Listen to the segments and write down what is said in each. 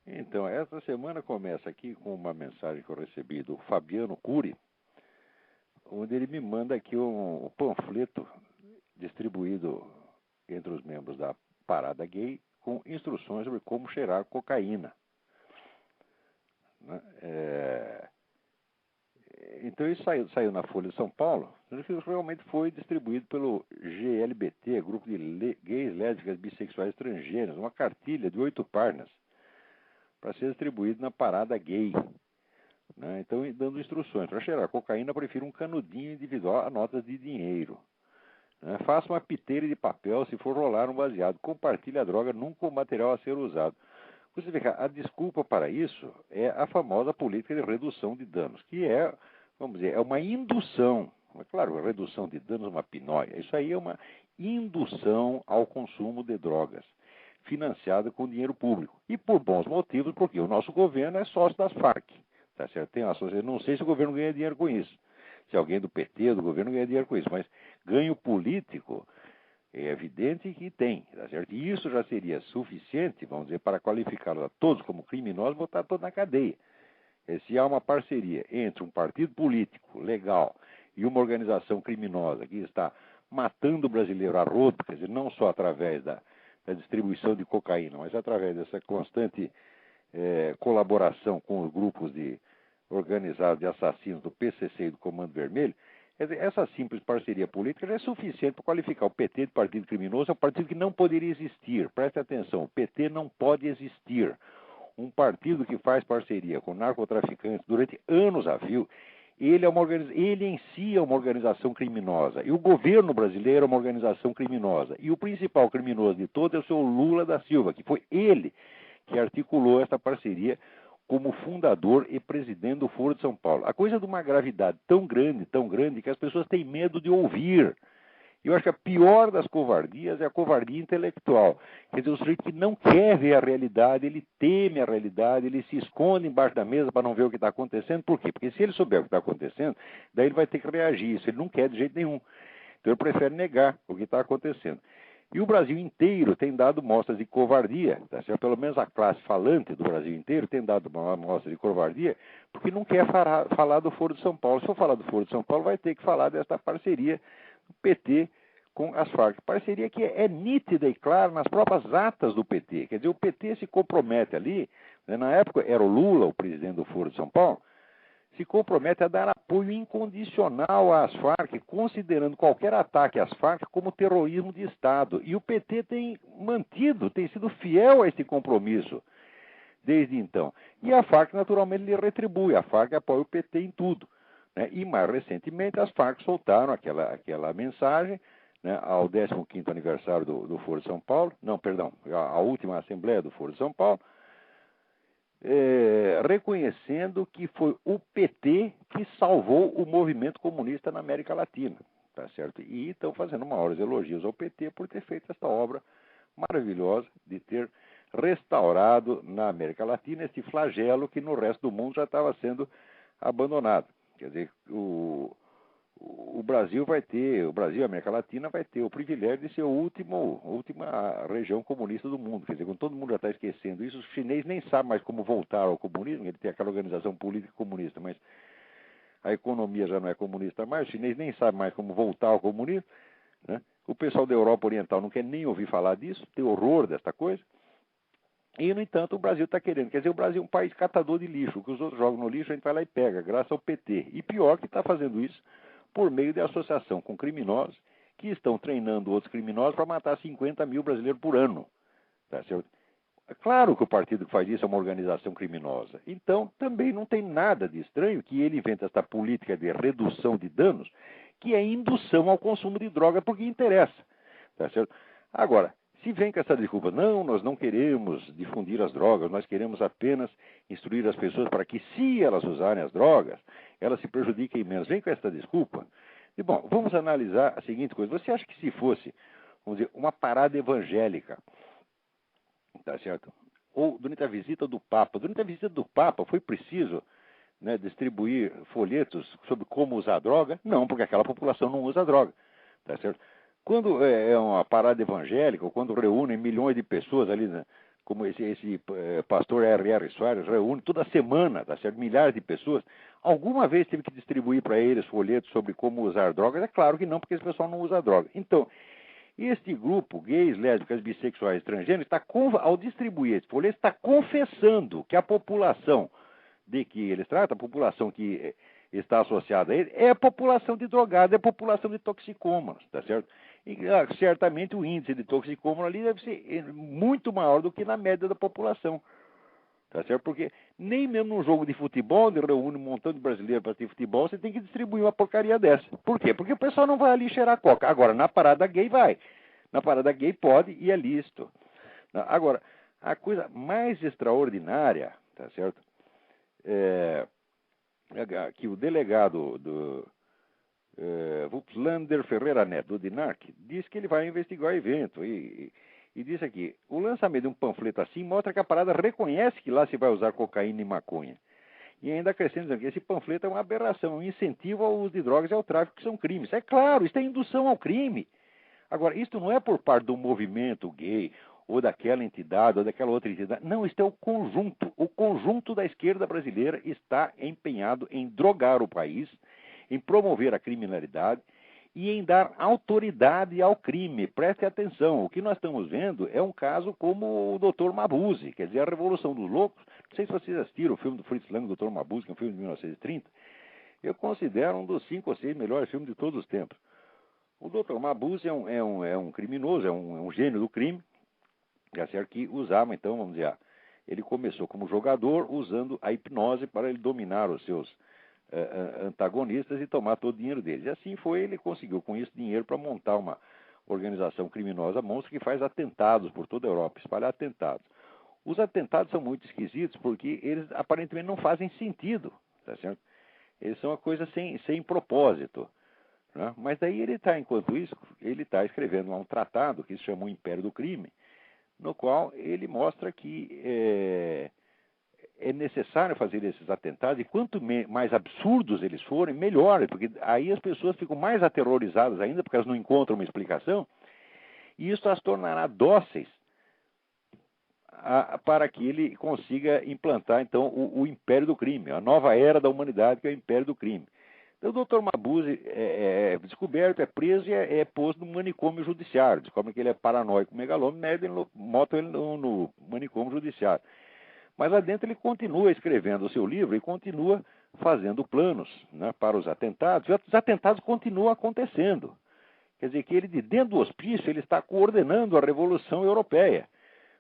Então, essa semana começa aqui com uma mensagem que eu recebi do Fabiano Cury, onde ele me manda aqui um panfleto distribuído entre os membros da Parada Gay com instruções sobre como cheirar cocaína, né? Então isso saiu na Folha de São Paulo, que realmente foi distribuído pelo GLBT, Grupo de Gays, Lésbicas, Bissexuais Estrangeiros, uma cartilha de 8 páginas para ser distribuído na Parada Gay, né? Então, dando instruções. Para cheirar cocaína, prefiro um canudinho individual a notas de dinheiro, né? Faça uma piteira de papel se for rolar um baseado. Compartilhe a droga nunca o material a ser usado. Você vê que a desculpa para isso é a famosa política de redução de danos, que é, vamos dizer, é uma indução. É claro, a redução de danos é uma pinóia. Isso aí é uma indução ao consumo de drogas, financiada com dinheiro público. E por bons motivos, porque o nosso governo é sócio das Farc. Tá certo? Tem uma associação, não sei se o governo ganha dinheiro com isso. Se alguém do PT ou do governo ganha dinheiro com isso, mas ganho político é evidente que tem, tá certo? E isso já seria suficiente, vamos dizer, para qualificá-los a todos como criminosos e botar todos na cadeia. Se há uma parceria entre um partido político legal e uma organização criminosa que está matando o brasileiro a rodo, quer dizer, não só através da distribuição de cocaína, mas através dessa constante colaboração com os grupos organizados de assassinos do PCC e do Comando Vermelho, quer dizer, essa simples parceria política já é suficiente para qualificar o PT de partido criminoso. É um partido que não poderia existir. Preste atenção, o PT não pode existir. Um partido que faz parceria com narcotraficantes durante anos a fio, ele em si é uma organização criminosa. E o governo brasileiro é uma organização criminosa. E o principal criminoso de todos é o seu Lula da Silva, que foi ele que articulou essa parceria como fundador e presidente do Foro de São Paulo. A coisa é de uma gravidade tão grande, que as pessoas têm medo de ouvir. Eu acho que a pior das covardias é a covardia intelectual. Quer dizer, o sujeito que não quer ver a realidade, ele teme a realidade, ele se esconde embaixo da mesa para não ver o que está acontecendo. Por quê? Porque se ele souber o que está acontecendo, daí ele vai ter que reagir. Isso ele não quer de jeito nenhum. Então ele prefere negar o que está acontecendo. E o Brasil inteiro tem dado mostras de covardia, tá certo? Pelo menos a classe falante do Brasil inteiro tem dado uma mostra de covardia, porque não quer falar do Foro de São Paulo. Se for falar do Foro de São Paulo, vai ter que falar desta parceria do PT com as Farc. Parceria que é nítida e clara nas próprias atas do PT. Quer dizer, o PT se compromete ali, né? Na época era o Lula o presidente do Foro de São Paulo, se compromete a dar apoio incondicional às Farc, considerando qualquer ataque às Farc como terrorismo de Estado. E o PT tem sido fiel a esse compromisso desde então. E a Farc, naturalmente, lhe retribui. A Farc apoia o PT em tudo, né? E mais recentemente, as Farc soltaram aquela mensagem, né, ao 15º aniversário do Foro de São Paulo, não, perdão, a última Assembleia do Foro de São Paulo, reconhecendo que foi o PT que salvou o movimento comunista na América Latina, tá certo? E estão fazendo maiores elogios ao PT por ter feito essa obra maravilhosa de ter restaurado na América Latina este flagelo que no resto do mundo já estava sendo abandonado. Quer dizer, o Brasil e a América Latina vai ter o privilégio de ser a última região comunista do mundo. Quer dizer, quando todo mundo já está esquecendo isso, os chineses nem sabem mais como voltar ao comunismo. Ele tem aquela organização política comunista, mas a economia já não é comunista mais, os chineses nem sabem mais como voltar ao comunismo, né? O pessoal da Europa Oriental não quer nem ouvir falar disso, tem horror desta coisa. E, no entanto, o Brasil está querendo. Quer dizer, o Brasil é um país catador de lixo. O que os outros jogam no lixo, a gente vai lá e pega, graças ao PT. E pior que está fazendo isso por meio de associação com criminosos que estão treinando outros criminosos para matar 50 mil brasileiros por ano. Tá certo? É claro que o partido que faz isso é uma organização criminosa. Então, também não tem nada de estranho que ele invente essa política de redução de danos, que é indução ao consumo de droga, porque interessa. Tá certo? Agora, se vem com essa desculpa, não, nós não queremos difundir as drogas, nós queremos apenas instruir as pessoas para que, se elas usarem as drogas, elas se prejudiquem menos. Vem com essa desculpa. E, bom, vamos analisar a seguinte coisa. Você acha que se fosse, vamos dizer, uma parada evangélica, tá certo? Ou durante a visita do Papa foi preciso, né, distribuir folhetos sobre como usar droga? Não, porque aquela população não usa droga, tá certo? Quando é uma parada evangélica, ou quando reúnem milhões de pessoas ali, né, como esse pastor R.R. Soares reúne toda semana, tá certo? Milhares de pessoas. Alguma vez teve que distribuir para eles folhetos sobre como usar drogas? É claro que não, porque esse pessoal não usa droga. Então, este grupo, gays, lésbicas, bissexuais, transgêneros, ao distribuir esse folheto, está confessando que a população de que eles tratam, a população que está associada a ele, é a população de drogados, é a população de toxicômanos, tá certo? E certamente o índice de toxicômano ali deve ser muito maior do que na média da população, tá certo? Porque nem mesmo num jogo de futebol, onde reúne um montão de brasileiros para ter futebol, você tem que distribuir uma porcaria dessa. Por quê? Porque o pessoal não vai ali cheirar coca. Agora, na parada gay vai. Na parada gay pode e é lícito. Agora, a coisa mais extraordinária, tá certo? Que o delegado do Wupslander Ferreira Neto, do DINARC, diz que ele vai investigar o evento. E diz aqui, o lançamento de um panfleto assim mostra que a parada reconhece que lá se vai usar cocaína e maconha. E ainda acrescenta que esse panfleto é uma aberração, um incentivo ao uso de drogas e ao tráfico, que são crimes. É claro, isso é indução ao crime. Agora, isso não é por parte do movimento gay, ou daquela entidade, ou daquela outra entidade. Não, isso é o conjunto. O conjunto da esquerda brasileira está empenhado em drogar o país, em promover a criminalidade e em dar autoridade ao crime. Preste atenção, o que nós estamos vendo é um caso como o Dr. Mabuse, quer dizer, a Revolução dos Loucos. Não sei se vocês assistiram o filme do Fritz Lang, Dr. Mabuse, que é um filme de 1930. Eu considero um dos 5 ou 6 melhores filmes de todos os tempos. O Dr. Mabuse é um criminoso, é um gênio do crime, que usava, então, vamos dizer, ele começou como jogador usando a hipnose para ele dominar os seus antagonistas e tomar todo o dinheiro deles. E assim ele conseguiu com isso dinheiro para montar uma organização criminosa monstra que faz atentados por toda a Europa, espalhar atentados. Os atentados são muito esquisitos porque eles aparentemente não fazem sentido, tá certo? Eles são uma coisa sem propósito. Né? Mas daí enquanto isso, ele está escrevendo um tratado que se chama O Império do Crime, no qual ele mostra que é necessário fazer esses atentados, e quanto mais absurdos eles forem, melhor, porque aí as pessoas ficam mais aterrorizadas ainda, porque elas não encontram uma explicação, e isso as tornará dóceis para que ele consiga implantar, então, o império do crime, a nova era da humanidade, que é o império do crime. Então, o Dr. Mabuse é descoberto, é preso e é posto no manicômio judiciário. Descobrem que ele é paranoico, megalômano, botam ele no manicômio judiciário. Mas lá dentro ele continua escrevendo o seu livro e continua fazendo planos, né, para os atentados. E os atentados continuam acontecendo. Quer dizer que ele, de dentro do hospício, ele está coordenando a Revolução Europeia.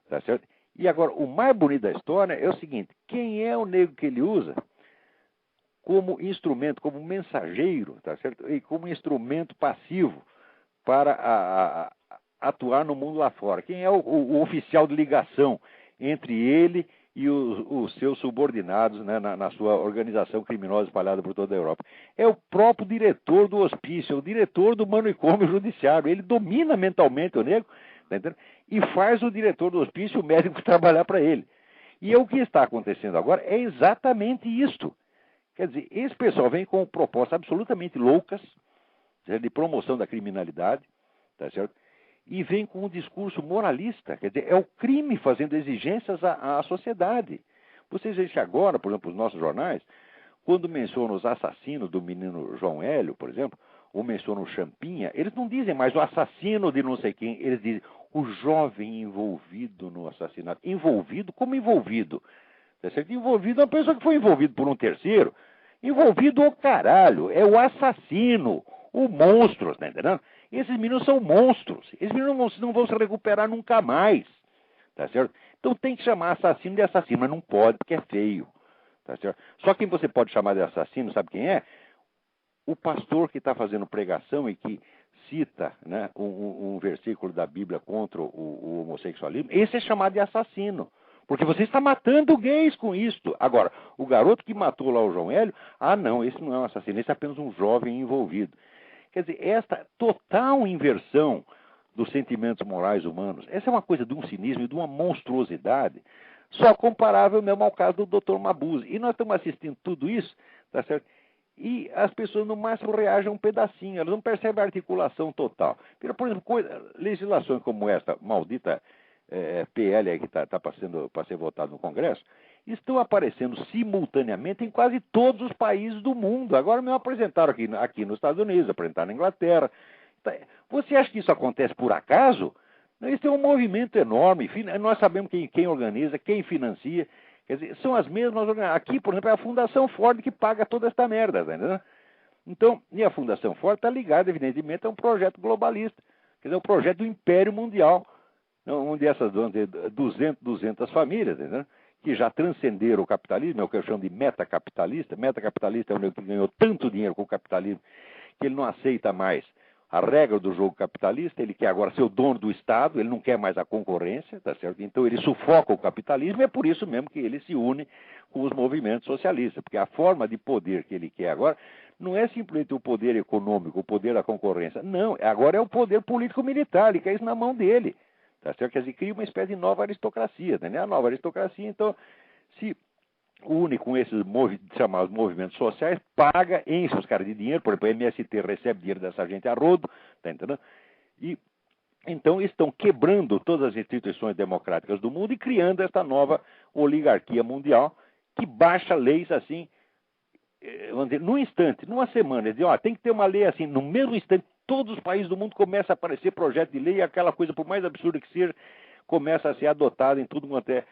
Tá certo? E agora, o mais bonito da história é o seguinte: quem é o negro que ele usa como instrumento, como mensageiro, tá certo? E como instrumento passivo para atuar no mundo lá fora? Quem é o oficial de ligação entre ele e os seus subordinados, né, na sua organização criminosa espalhada por toda a Europa? É o próprio diretor do hospício, é o diretor do manicômio judiciário. Ele domina mentalmente o negro, tá entendendo? E faz o diretor do hospício, o médico, trabalhar para ele. E o que está acontecendo agora é exatamente isto. Quer dizer, esse pessoal vem com propostas absolutamente loucas, de promoção da criminalidade, tá certo? E vem com um discurso moralista, quer dizer, é o crime fazendo exigências à sociedade. Vocês veem que agora, por exemplo, os nossos jornais, quando mencionam os assassinos do menino João Hélio, por exemplo, ou mencionam o Champinha, eles não dizem mais o assassino de não sei quem, eles dizem o jovem envolvido no assassinato. Envolvido? Como envolvido? Tá certo? Envolvido é uma pessoa que foi envolvida por um terceiro. Envolvido o caralho, é o assassino, o monstro, tá entendendo? Esses meninos são monstros. Esses meninos não vão se recuperar nunca mais. Tá certo? Então tem que chamar assassino de assassino, mas não pode porque é feio. Tá certo? Só quem você pode chamar de assassino, sabe quem é? O pastor que está fazendo pregação e que cita, né, um versículo da Bíblia contra o homossexualismo. Esse é chamado de assassino. Porque você está matando gays com isto. Agora, o garoto que matou lá o João Hélio, não, esse não é um assassino, esse é apenas um jovem envolvido. Quer dizer, esta total inversão dos sentimentos morais humanos, essa é uma coisa de um cinismo e de uma monstruosidade, só comparável mesmo ao caso do Dr. Mabuse. E nós estamos assistindo tudo isso, tá certo? E as pessoas no máximo reagem a um pedacinho, elas não percebem a articulação total. Por exemplo, legislações como esta maldita PL aí que está para ser votado no Congresso, estão aparecendo simultaneamente em quase todos os países do mundo. Agora me apresentaram aqui nos Estados Unidos, apresentaram na Inglaterra. Você acha que isso acontece por acaso? Isso é um movimento enorme. Nós sabemos quem organiza, quem financia. Quer dizer, são as mesmas organizações. Aqui, por exemplo, é a Fundação Ford que paga toda esta merda, tá entendendo? Então, e a Fundação Ford está ligada, evidentemente, a um projeto globalista. Quer dizer, o projeto do Império Mundial, onde essas 200 famílias, tá entendendo? Que já transcenderam o capitalismo, é o que eu chamo de metacapitalista. Metacapitalista é o que ganhou tanto dinheiro com o capitalismo que ele não aceita mais a regra do jogo capitalista, ele quer agora ser o dono do Estado, ele não quer mais a concorrência, tá certo? Então ele sufoca o capitalismo e é por isso mesmo que ele se une com os movimentos socialistas, porque a forma de poder que ele quer agora não é simplesmente o poder econômico, o poder da concorrência, não, agora é o poder político-militar, ele quer isso na mão dele, tá certo? Quer dizer, cria uma espécie de nova aristocracia, né? A nova aristocracia, então, se une com esses chamados movimentos sociais, paga, enche os caras de dinheiro, por exemplo, a MST recebe dinheiro dessa gente a rodo, tá entendendo? E então estão quebrando todas as instituições democráticas do mundo e criando esta nova oligarquia mundial que baixa leis assim, vamos dizer, num instante, numa semana. Eles dizem, tem que ter uma lei assim, no mesmo instante, todos os países do mundo começam a aparecer projeto de lei e aquela coisa, por mais absurda que seja, começa a ser adotada em tudo quanto é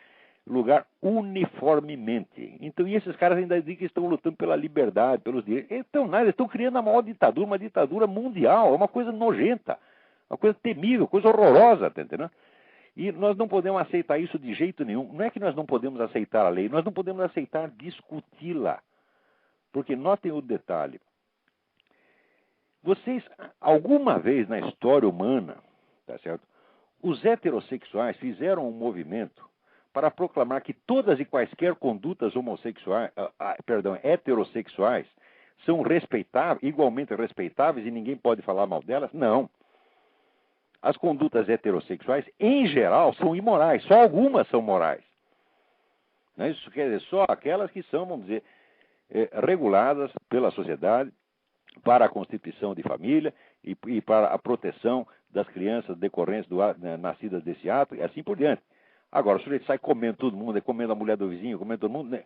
lugar uniformemente. Então, e esses caras ainda dizem que estão lutando pela liberdade, pelos direitos. Então, nada, eles estão criando a maior ditadura, uma ditadura mundial, é uma coisa nojenta, uma coisa temível, coisa horrorosa, tá entendendo? E nós não podemos aceitar isso de jeito nenhum. Não é que nós não podemos aceitar a lei, nós não podemos aceitar discuti-la. Porque notem o detalhe. Vocês, alguma vez na história humana, tá certo? Os heterossexuais fizeram um movimento para proclamar que todas e quaisquer condutas heterossexuais são igualmente respeitáveis e ninguém pode falar mal delas? Não. As condutas heterossexuais, em geral, são imorais. Só algumas são morais. Isso quer dizer, só aquelas que são, vamos dizer, reguladas pela sociedade para a constituição de família e para a proteção das crianças decorrentes nascidas desse ato e assim por diante. Agora, o sujeito sai comendo todo mundo, comendo a mulher do vizinho, comendo todo mundo. Né?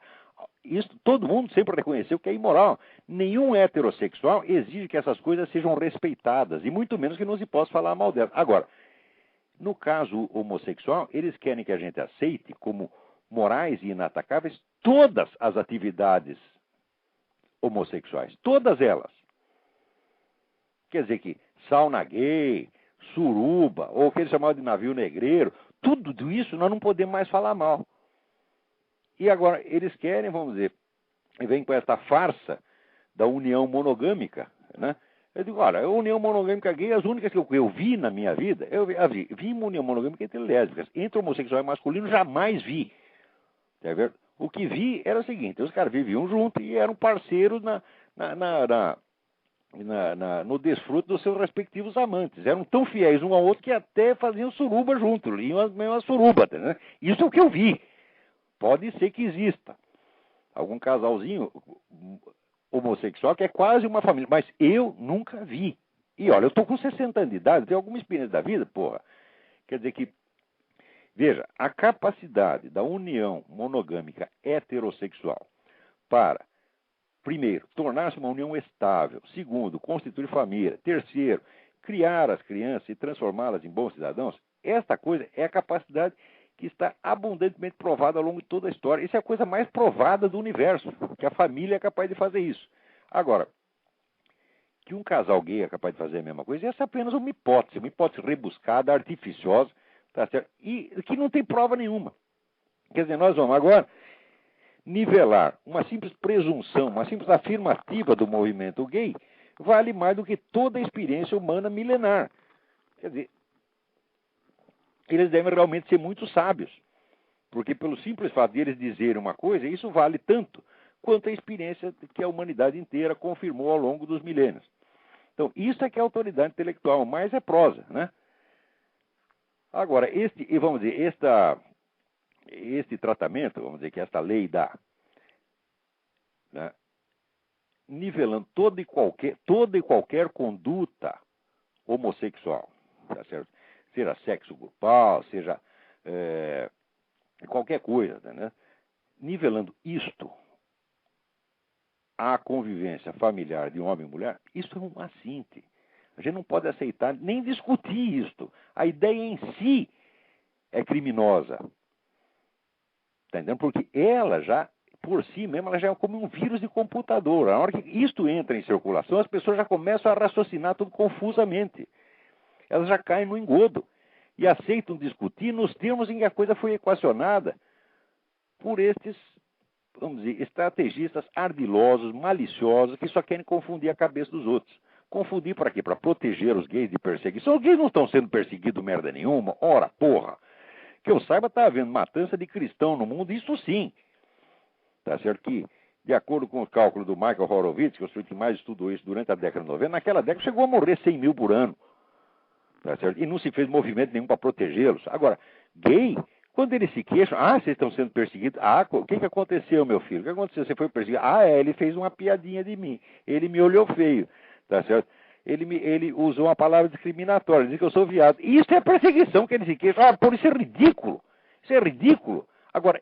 Isso todo mundo sempre reconheceu que é imoral. Nenhum heterossexual exige que essas coisas sejam respeitadas, e muito menos que não se possa falar mal delas. Agora, no caso homossexual, eles querem que a gente aceite como morais e inatacáveis todas as atividades homossexuais. Todas elas. Quer dizer que sauna gay, suruba, ou o que eles chamavam de navio negreiro, tudo isso nós não podemos mais falar mal. E agora, eles querem, vamos dizer, vem com essa farsa da união monogâmica, né? Eu digo, olha, a união monogâmica gay, as únicas que eu vi na minha vida, vi uma união monogâmica entre lésbicas. Entre homossexual e masculino, jamais vi. Tá vendo? O que vi era o seguinte, os caras viviam juntos e eram parceiros no desfrute dos seus respectivos amantes. Eram tão fiéis um ao outro que até faziam suruba juntos, iam as mesmas surubas. Né? Isso é o que eu vi. Pode ser que exista algum casalzinho homossexual que é quase uma família, mas eu nunca vi. E olha, eu estou com 60 anos de idade, tenho alguma experiência da vida, porra. Quer dizer que, veja, a capacidade da união monogâmica heterossexual para, primeiro, tornar-se uma união estável. Segundo, constituir família. Terceiro, criar as crianças e transformá-las em bons cidadãos. Esta coisa é a capacidade que está abundantemente provada ao longo de toda a história. Isso é a coisa mais provada do universo, que a família é capaz de fazer isso. Agora, que um casal gay é capaz de fazer a mesma coisa, essa é apenas uma hipótese rebuscada, artificiosa, tá certo? E que não tem prova nenhuma. Quer dizer, nós vamos agora nivelar uma simples presunção, uma simples afirmativa do movimento gay, vale mais do que toda a experiência humana milenar. Quer dizer, eles devem realmente ser muito sábios, porque pelo simples fato de eles dizerem uma coisa, isso vale tanto quanto a experiência que a humanidade inteira confirmou ao longo dos milênios. Então, isso é que é autoridade intelectual, mas é prosa, né? Agora, este tratamento, vamos dizer que esta lei dá, né, nivelando toda e qualquer conduta homossexual, tá certo? Seja sexo grupal, seja qualquer coisa, né? Nivelando isto à convivência familiar de homem e mulher, isso é um assinte. A gente não pode aceitar nem discutir isto. A ideia em si é criminosa. Está entendendo? Porque ela já, por si mesma, ela já é como um vírus de computador. A hora que isto entra em circulação, as pessoas já começam a raciocinar tudo confusamente. Elas já caem no engodo e aceitam discutir nos termos em que a coisa foi equacionada por estes, vamos dizer, estrategistas ardilosos, maliciosos, que só querem confundir a cabeça dos outros. Confundir para quê? Para proteger os gays de perseguição. Os gays não estão sendo perseguidos merda nenhuma. Ora, porra. Que eu saiba, está havendo matança de cristão no mundo, isso sim. Tá certo que, de acordo com o cálculo do Michael Horowitz, que é o sujeito que mais estudou isso durante a década de 90, naquela década chegou a morrer 100 mil por ano. Tá certo? E não se fez movimento nenhum para protegê-los. Agora, gay, quando eles se queixam, vocês estão sendo perseguidos. O que aconteceu, meu filho? O que aconteceu? Você foi perseguido? Ele fez uma piadinha de mim. Ele me olhou feio. Tá certo? Ele usou uma palavra discriminatória, disse que eu sou viado. Isso é perseguição que ele se queixa. Por isso é ridículo. Isso é ridículo. Agora,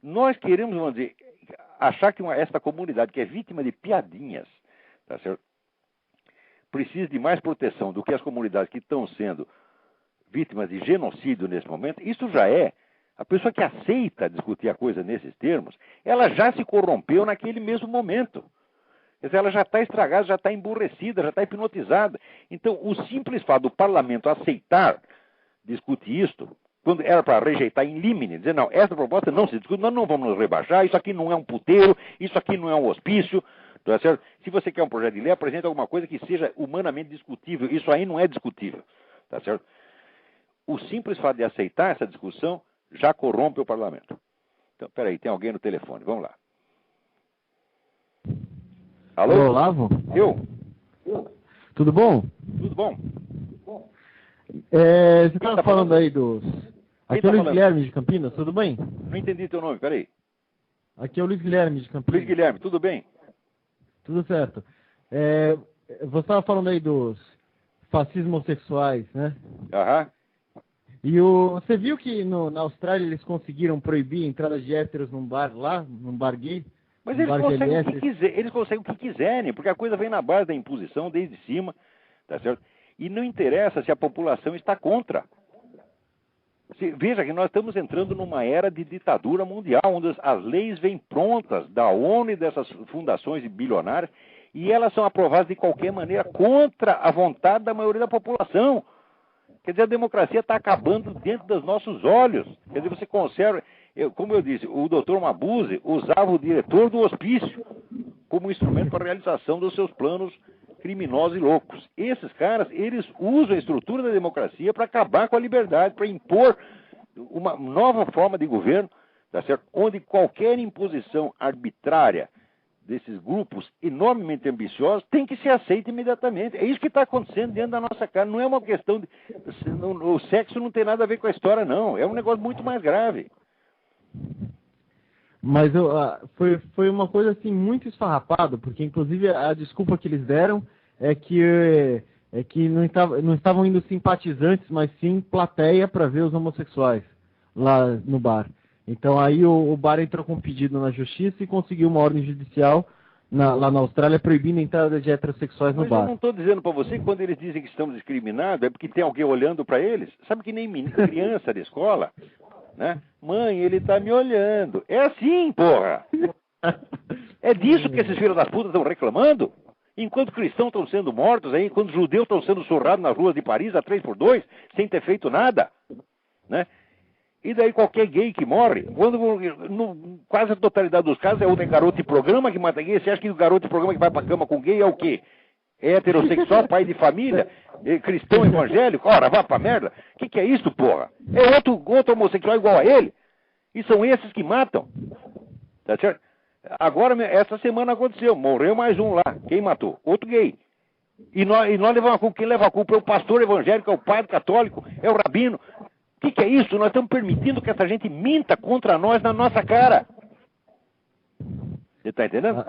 nós queremos, vamos dizer, achar que esta comunidade que é vítima de piadinhas, tá certo? Precisa de mais proteção do que as comunidades que estão sendo vítimas de genocídio nesse momento. Isso já é. A pessoa que aceita discutir a coisa nesses termos, ela já se corrompeu naquele mesmo momento. Quer dizer, ela já está estragada, já está emburrecida, já está hipnotizada. Então, o simples fato do parlamento aceitar discutir isto, quando era para rejeitar em limine, dizer, não, essa proposta não se discute, nós não vamos nos rebaixar, isso aqui não é um puteiro, isso aqui não é um hospício, tá certo? Se você quer um projeto de lei, apresente alguma coisa que seja humanamente discutível. Isso aí não é discutível, tá certo? O simples fato de aceitar essa discussão já corrompe o parlamento. Então, peraí, tem alguém no telefone, vamos lá. Alô? Alô, Olavo? Eu? Tudo bom? Tudo bom? Você estava falando aí dos... Aqui é o Luiz falando? Guilherme de Campinas, tudo bem? Não entendi teu nome, peraí. Aqui é o Luiz Guilherme de Campinas. Luiz Guilherme, tudo bem? Tudo certo. Você estava falando aí dos fascismos homossexuais, né? Aham. E você viu que na Austrália eles conseguiram proibir a entrada de héteros num bar lá, num bar gay? Mas eles conseguem o que quiserem, porque a coisa vem na base da imposição desde cima, tá certo? E não interessa se a população está contra. Veja que nós estamos entrando numa era de ditadura mundial, onde as leis vêm prontas da ONU e dessas fundações bilionárias, e elas são aprovadas de qualquer maneira contra a vontade da maioria da população. Quer dizer, a democracia está acabando dentro dos nossos olhos. Quer dizer, você conserva... Como eu disse, o doutor Mabuse usava o diretor do hospício como instrumento para a realização dos seus planos criminosos e loucos. Esses caras, eles usam a estrutura da democracia para acabar com a liberdade, para impor uma nova forma de governo, tá certo? Onde qualquer imposição arbitrária desses grupos enormemente ambiciosos tem que ser aceita imediatamente. É isso que está acontecendo dentro da nossa cara. Não é uma questão de... O sexo não tem nada a ver com a história, não. É um negócio muito mais grave. Mas foi uma coisa assim muito esfarrapada, porque inclusive a desculpa que eles deram é que não estavam indo simpatizantes, mas sim plateia para ver os homossexuais lá no bar. Então aí o bar entrou com um pedido na justiça e conseguiu uma ordem judicial lá na Austrália proibindo a entrada de heterossexuais no bar. Mas eu não estou dizendo para você que quando eles dizem que estamos discriminados é porque tem alguém olhando para eles. Sabe que nem criança de escola, né? Mãe, ele está me olhando. É assim, porra! É disso que esses filhos das putas estão reclamando? Enquanto cristãos estão sendo mortos aí, enquanto judeus estão sendo surrados nas ruas de Paris a 3x2, sem ter feito nada, né? E daí qualquer gay que morre, quando quase a totalidade dos casos é o garoto de programa que mata gay. Você acha que o garoto de programa que vai pra cama com gay é o quê? É heterossexual, pai de família, cristão evangélico? Ora, vá pra merda. O que é isso, porra? É outro homossexual igual a ele. E são esses que matam. Tá certo? Agora, essa semana aconteceu, morreu mais um lá. Quem matou? Outro gay. E nós levamos a culpa. Quem leva a culpa é o pastor evangélico, é o padre católico, é o rabino. O que é isso? Nós estamos permitindo que essa gente minta contra nós na nossa cara. Você está entendendo?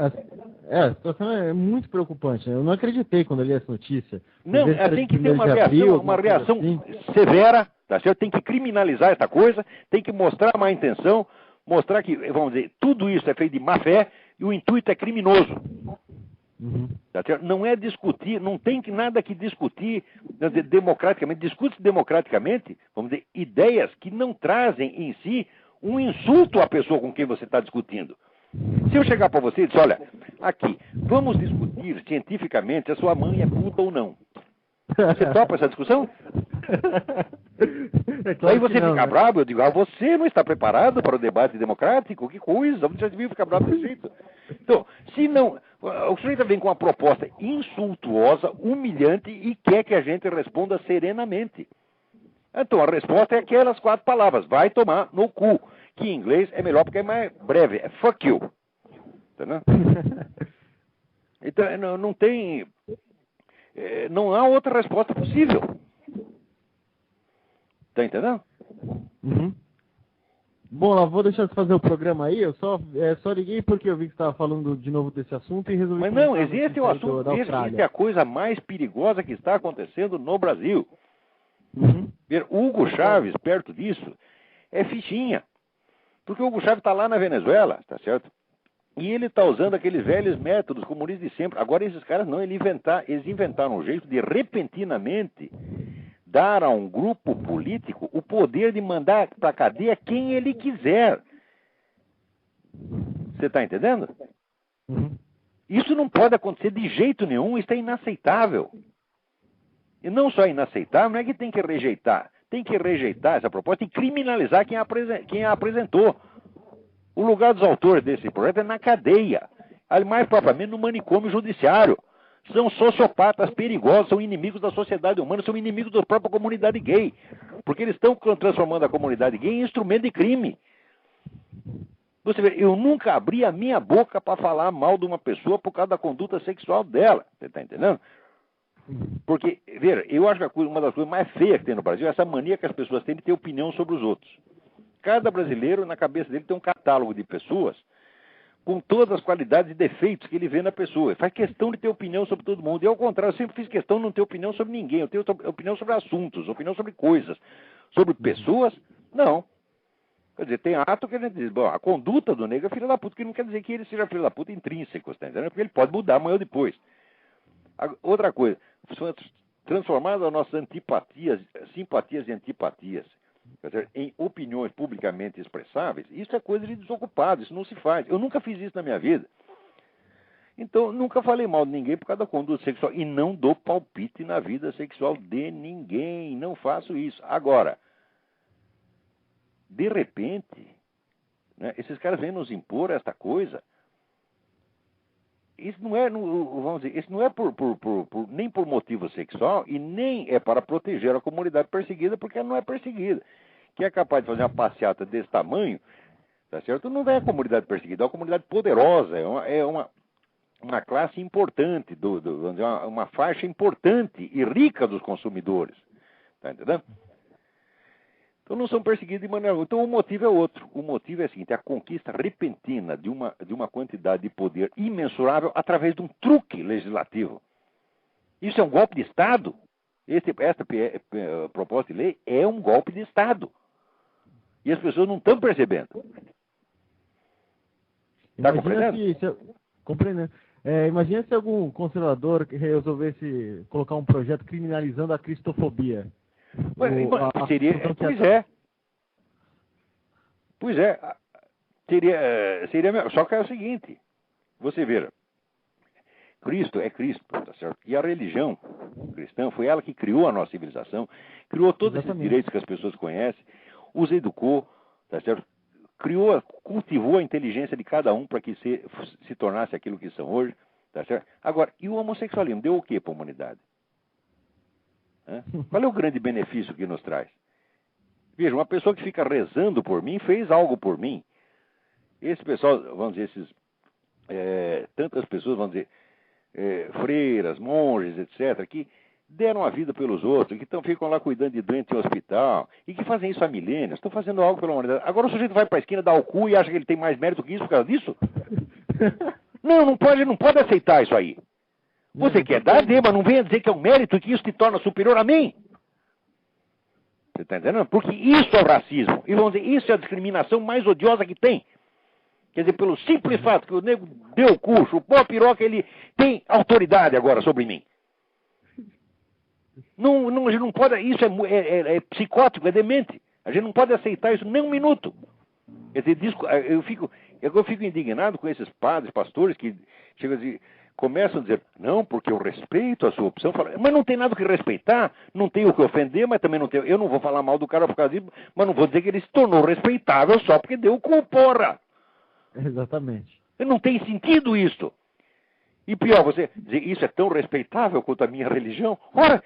a situação é muito preocupante. Né? Eu não acreditei quando eu li essa notícia. Não, tem que ter uma reação assim severa, tá certo? Tem que criminalizar essa coisa, tem que mostrar má intenção, mostrar que, vamos dizer, tudo isso é feito de má fé e o intuito é criminoso. Uhum. Tá certo? Não é discutir, não tem nada que discutir democraticamente. Discute-se democraticamente, vamos dizer, ideias que não trazem em si um insulto à pessoa com quem você está discutindo. Se eu chegar para você e dizer, olha, aqui, vamos discutir cientificamente se a sua mãe é puta ou não. Você topa essa discussão? É claro. Aí você não, fica né? bravo, eu digo, você não está preparado para o debate democrático? Que coisa, você já devia ficar bravo desse jeito. Então, se não, o sujeito vem com uma proposta insultuosa, humilhante e quer que a gente responda serenamente. Então, a resposta é aquelas 4 palavras, vai tomar no cu, que em inglês é melhor porque é mais breve, é fuck you. Entendeu? Então, não tem, não há outra resposta possível. Tá entendendo? Uhum. Bom, lá vou deixar de fazer o programa aí. Eu só liguei porque eu vi que você estava falando de novo desse assunto e resolvi. Mas não, esse é o assunto, esse é a coisa mais perigosa que está acontecendo no Brasil. Uhum. Ver Hugo Chávez perto disso é fichinha. Porque o Hugo Chávez está lá na Venezuela, tá certo? E ele está usando aqueles velhos métodos comunistas de sempre. Agora esses caras não, eles inventaram um jeito de repentinamente dar a um grupo político o poder de mandar para a cadeia quem ele quiser. Você está entendendo? Uhum. Isso não pode acontecer de jeito nenhum, isso é inaceitável. E não só inaceitável, não é que tem que rejeitar. Tem que rejeitar essa proposta e criminalizar quem a apresentou. O lugar dos autores desse projeto é na cadeia. Mais propriamente no manicômio judiciário. São sociopatas perigosos, são inimigos da sociedade humana, são inimigos da própria comunidade gay. Porque eles estão transformando a comunidade gay em instrumento de crime. Você vê, eu nunca abri a minha boca para falar mal de uma pessoa por causa da conduta sexual dela. Você está entendendo? Porque, veja, eu acho que uma das coisas mais feias que tem no Brasil é essa mania que as pessoas têm de ter opinião sobre os outros. Cada brasileiro, na cabeça dele, tem um catálogo de pessoas com todas as qualidades e defeitos que ele vê na pessoa. Ele faz questão de ter opinião sobre todo mundo. E ao contrário, eu sempre fiz questão de não ter opinião sobre ninguém. Eu tenho opinião sobre assuntos, opinião sobre coisas. Sobre pessoas, não. Quer dizer, tem ato que a gente diz, bom, a conduta do negro é filho da puta, que não quer dizer que ele seja filho da puta intrínseco, tá entendendo? Porque ele pode mudar amanhã ou depois. Outra coisa, transformar as nossas antipatias, simpatias e antipatias em opiniões publicamente expressáveis, isso é coisa de desocupado, isso não se faz. Eu nunca fiz isso na minha vida. Então, nunca falei mal de ninguém por causa da conduta sexual. E não dou palpite na vida sexual de ninguém. Não faço isso. Agora, de repente, né, esses caras vêm nos impor esta coisa. Isso não é, vamos dizer, isso não é nem por motivo sexual e nem é para proteger a comunidade perseguida, porque ela não é perseguida. Quem é capaz de fazer uma passeata desse tamanho, tá certo? Não é a comunidade perseguida, é uma comunidade poderosa, é uma classe importante, vamos dizer, uma faixa importante e rica dos consumidores. Tá entendendo? Então não são perseguidos de maneira alguma. Então o motivo é outro. O motivo é o seguinte, é a conquista repentina de uma quantidade de poder imensurável através de um truque legislativo. Isso é um golpe de Estado. Esta proposta de lei é um golpe de Estado. E as pessoas não estão percebendo. Está compreendendo? Compreendendo. Imagina se algum conservador resolvesse colocar um projeto criminalizando a cristofobia. Pois é. Seria. Só que é o seguinte. Você vê, Cristo é Cristo, tá certo? E a religião cristã foi ela que criou a nossa civilização, criou todos esses direitos que as pessoas conhecem, os educou, tá certo? Cultivou a inteligência de cada um para que se tornasse aquilo que são hoje, tá certo? Agora, e o homossexualismo deu o quê para a humanidade? Qual é o grande benefício que nos traz? Veja, uma pessoa que fica rezando por mim fez algo por mim. Esse pessoal, vamos dizer, tantas pessoas, vamos dizer, freiras, monges, etc., que deram a vida pelos outros, que ficam lá cuidando de doente em hospital, e que fazem isso há milênios, estão fazendo algo pela humanidade. Agora o sujeito vai para a esquina, dá o cu e acha que ele tem mais mérito que isso por causa disso? Não, não pode aceitar isso aí. Você quer dar, dê, mas não venha dizer que é um mérito e que isso te torna superior a mim. Você está entendendo? Porque isso é o racismo. E vamos dizer, isso é a discriminação mais odiosa que tem. Quer dizer, pelo simples fato que o nego deu o curso, o pó piroca, ele tem autoridade agora sobre mim. A gente não pode, isso é psicótico, é demente. A gente não pode aceitar isso nem um minuto. Quer dizer, eu fico indignado com esses padres, pastores que chegam a dizer, começam a dizer, não, porque eu respeito a sua opção. Mas não tem nada que respeitar, não tem o que ofender, mas também não tem. Eu não vou falar mal do cara por causa disso, mas não vou dizer que ele se tornou respeitável só porque deu o cu, porra. Exatamente. Não tem sentido isso. E pior, você dizer, isso é tão respeitável quanto a minha religião? Ora,